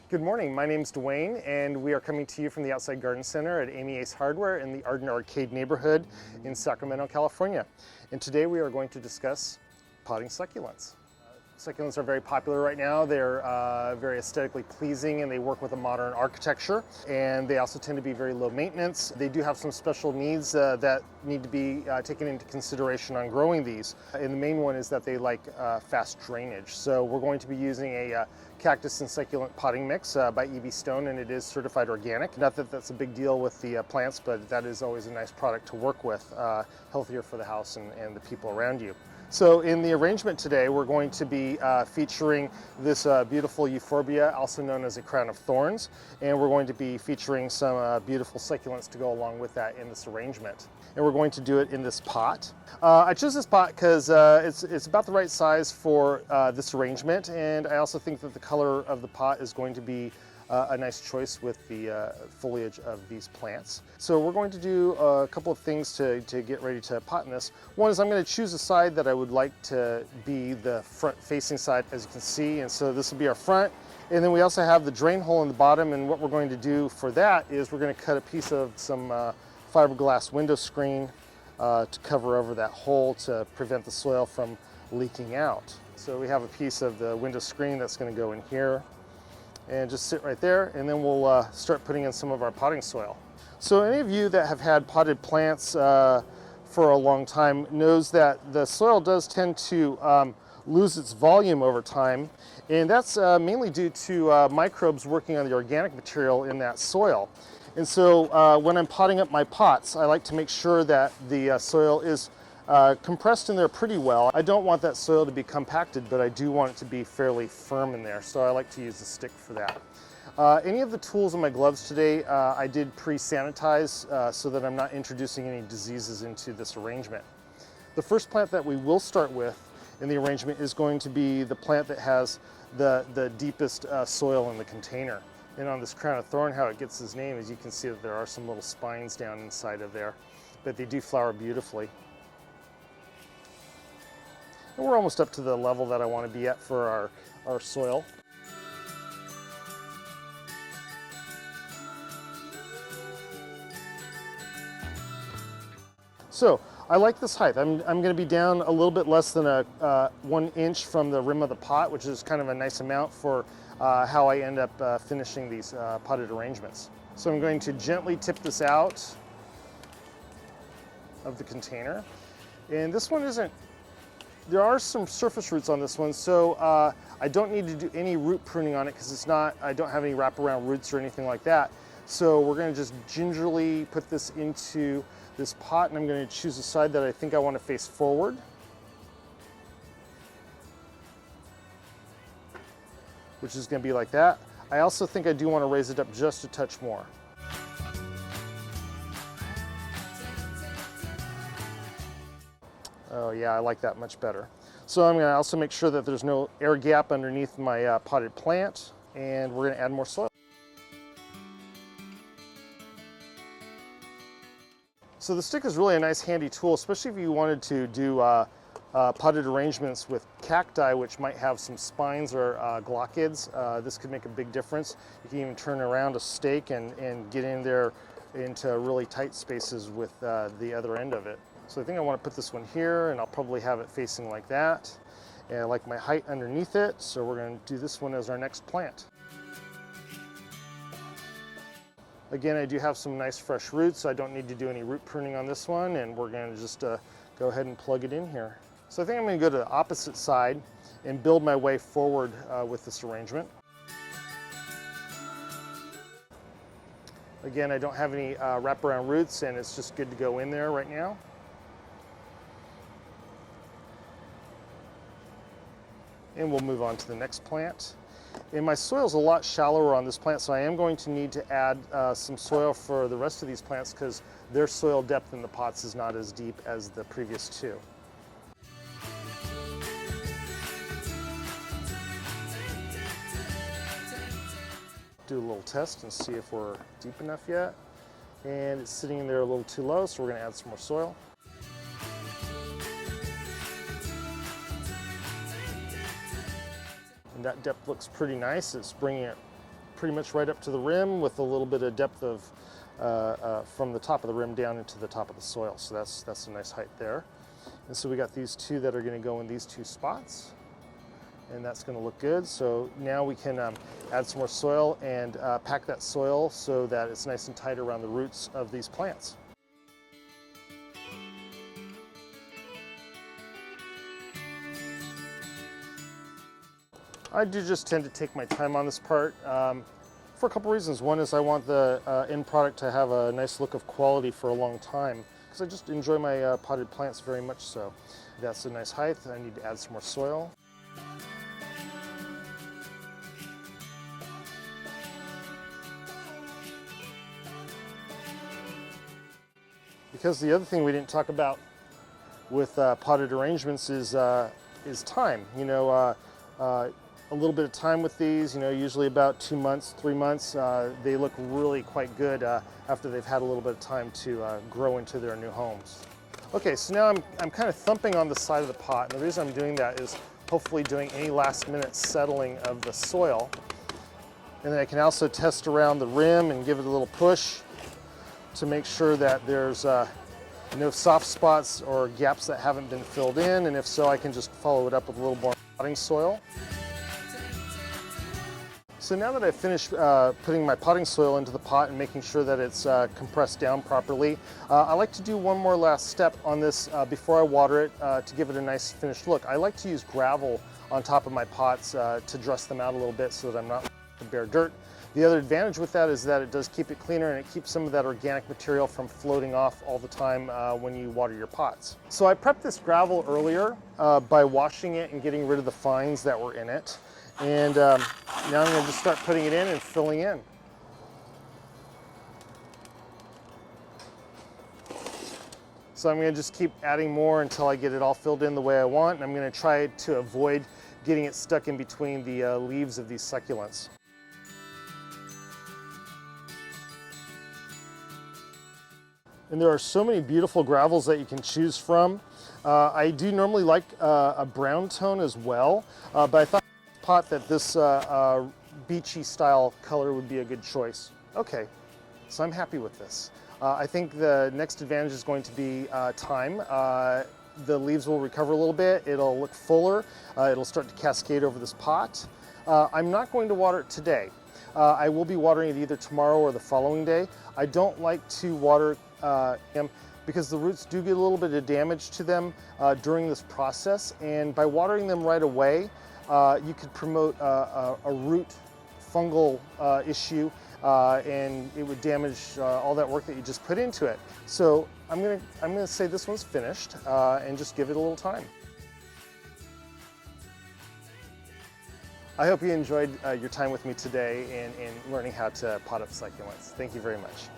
Good morning, my name's Dwayne and we are coming to you from the Outside Garden Center at Emigh Ace Hardware in the Arden Arcade neighborhood in Sacramento, California. And today we are going to discuss potting succulents. Succulents are very popular right now. They're very aesthetically pleasing and they work with a modern architecture, and they also tend to be very low maintenance. They do have some special needs that need to be taken into consideration on growing these. And the main one is that they like fast drainage. So we're going to be using a cactus and succulent potting mix by EB Stone, and it is certified organic. Not that that's a big deal with the plants, but that is always a nice product to work with, healthier for the house and the people around you. So in the arrangement today, we're going to be featuring this beautiful Euphorbia, also known as a Crown of Thorns, and we're going to be featuring some beautiful succulents to go along with that in this arrangement. And we're going to do it in this pot. I chose this pot because it's about the right size for this arrangement, and I also think that the color of the pot is going to be a nice choice with the foliage of these plants. So we're going to do a couple of things to get ready to pot in this. One is I'm going to choose a side that I would like to be the front facing side, as you can see, and so this will be our front. And then we also have the drain hole in the bottom, and what we're going to do for that is we're going to cut a piece of some fiberglass window screen to cover over that hole to prevent the soil from leaking out. So we have a piece of the window screen that's going to go in here and just sit right there, and then we'll start putting in some of our potting soil. So any of you that have had potted plants for a long time knows that the soil does tend to lose its volume over time, and that's mainly due to microbes working on the organic material in that soil. And so when I'm potting up my pots, I like to make sure that the soil is compressed in there pretty well. I don't want that soil to be compacted, but I do want it to be fairly firm in there, so I like to use a stick for that. Any of the tools in my gloves today I did pre-sanitize so that I'm not introducing any diseases into this arrangement. The first plant that we will start with in the arrangement is going to be the plant that has the deepest soil in the container. And on this Crown of Thorn, how it gets its name is you can see that there are some little spines down inside of there, but they do flower beautifully. And we're almost up to the level that I want to be at for our soil. So I like this height. I'm going to be down a little bit less than 1 inch from the rim of the pot, which is kind of a nice amount for how I end up finishing these potted arrangements. So I'm going to gently tip this out of the container. And this one isn't, there are some surface roots on this one, so I don't need to do any root pruning on it because it's not, I don't have any wraparound roots or anything like that. So we're going to just gingerly put this into this pot, and I'm going to choose a side that I think I want to face forward. Which is going to be like that. I also think I do want to raise it up just a touch more. Oh yeah, I like that much better. So I'm going to also make sure that there's no air gap underneath my potted plant, and we're going to add more soil. So the stick is really a nice handy tool, especially if you wanted to do potted arrangements with cacti, which might have some spines or glochids. This could make a big difference. You can even turn around a stake and get in there into really tight spaces with the other end of it. So I think I want to put this one here, and I'll probably have it facing like that. And I like my height underneath it, so we're going to do this one as our next plant. Again, I do have some nice fresh roots, so I don't need to do any root pruning on this one, and we're going to just go ahead and plug it in here. So I think I'm going to go to the opposite side and build my way forward with this arrangement. Again, I don't have any wraparound roots, and it's just good to go in there right now. And we'll move on to the next plant. And my soil is a lot shallower on this plant, so I am going to need to add some soil for the rest of these plants because their soil depth in the pots is not as deep as the previous two. Do a little test and see if we're deep enough yet. And it's sitting in there a little too low, so we're going to add some more soil. And that depth looks pretty nice. It's bringing it pretty much right up to the rim with a little bit of depth of from the top of the rim down into the top of the soil. So that's a nice height there. And so we got these two that are going to go in these two spots, and that's going to look good. So now we can add some more soil and pack that soil so that it's nice and tight around the roots of these plants. I do just tend to take my time on this part for a couple reasons. One is I want the end product to have a nice look of quality for a long time, because I just enjoy my potted plants very much so. That's a nice height. I need to add some more soil. Because the other thing we didn't talk about with potted arrangements is time. You know, a little bit of time with these, you know, usually about 2 months, 3 months. They look really quite good after they've had a little bit of time to grow into their new homes. Okay, so now I'm kind of thumping on the side of the pot, and the reason I'm doing that is hopefully doing any last minute settling of the soil. And then I can also test around the rim and give it a little push to make sure that there's no soft spots or gaps that haven't been filled in, and if so, I can just follow it up with a little more potting soil. So now that I've finished putting my potting soil into the pot and making sure that it's compressed down properly, I like to do one more last step on this before I water it to give it a nice finished look. I like to use gravel on top of my pots to dress them out a little bit so that I'm not with bare dirt. The other advantage with that is that it does keep it cleaner, and it keeps some of that organic material from floating off all the time when you water your pots. So I prepped this gravel earlier by washing it and getting rid of the fines that were in it. And now I'm going to just start putting it in and filling in. So I'm going to just keep adding more until I get it all filled in the way I want, and I'm going to try to avoid getting it stuck in between the leaves of these succulents. And there are so many beautiful gravels that you can choose from. I do normally like a brown tone as well, but I thought that this beachy style color would be a good choice. Okay, so I'm happy with this. I think the next advantage is going to be time. The leaves will recover a little bit, it'll look fuller, it'll start to cascade over this pot. I'm not going to water it today. I will be watering it either tomorrow or the following day. I don't like to water them because the roots do get a little bit of damage to them during this process, and by watering them right away, you could promote a root fungal issue, and it would damage all that work that you just put into it. So I'm gonna say this one's finished and just give it a little time. I hope you enjoyed your time with me today in learning how to pot up succulents. Thank you very much.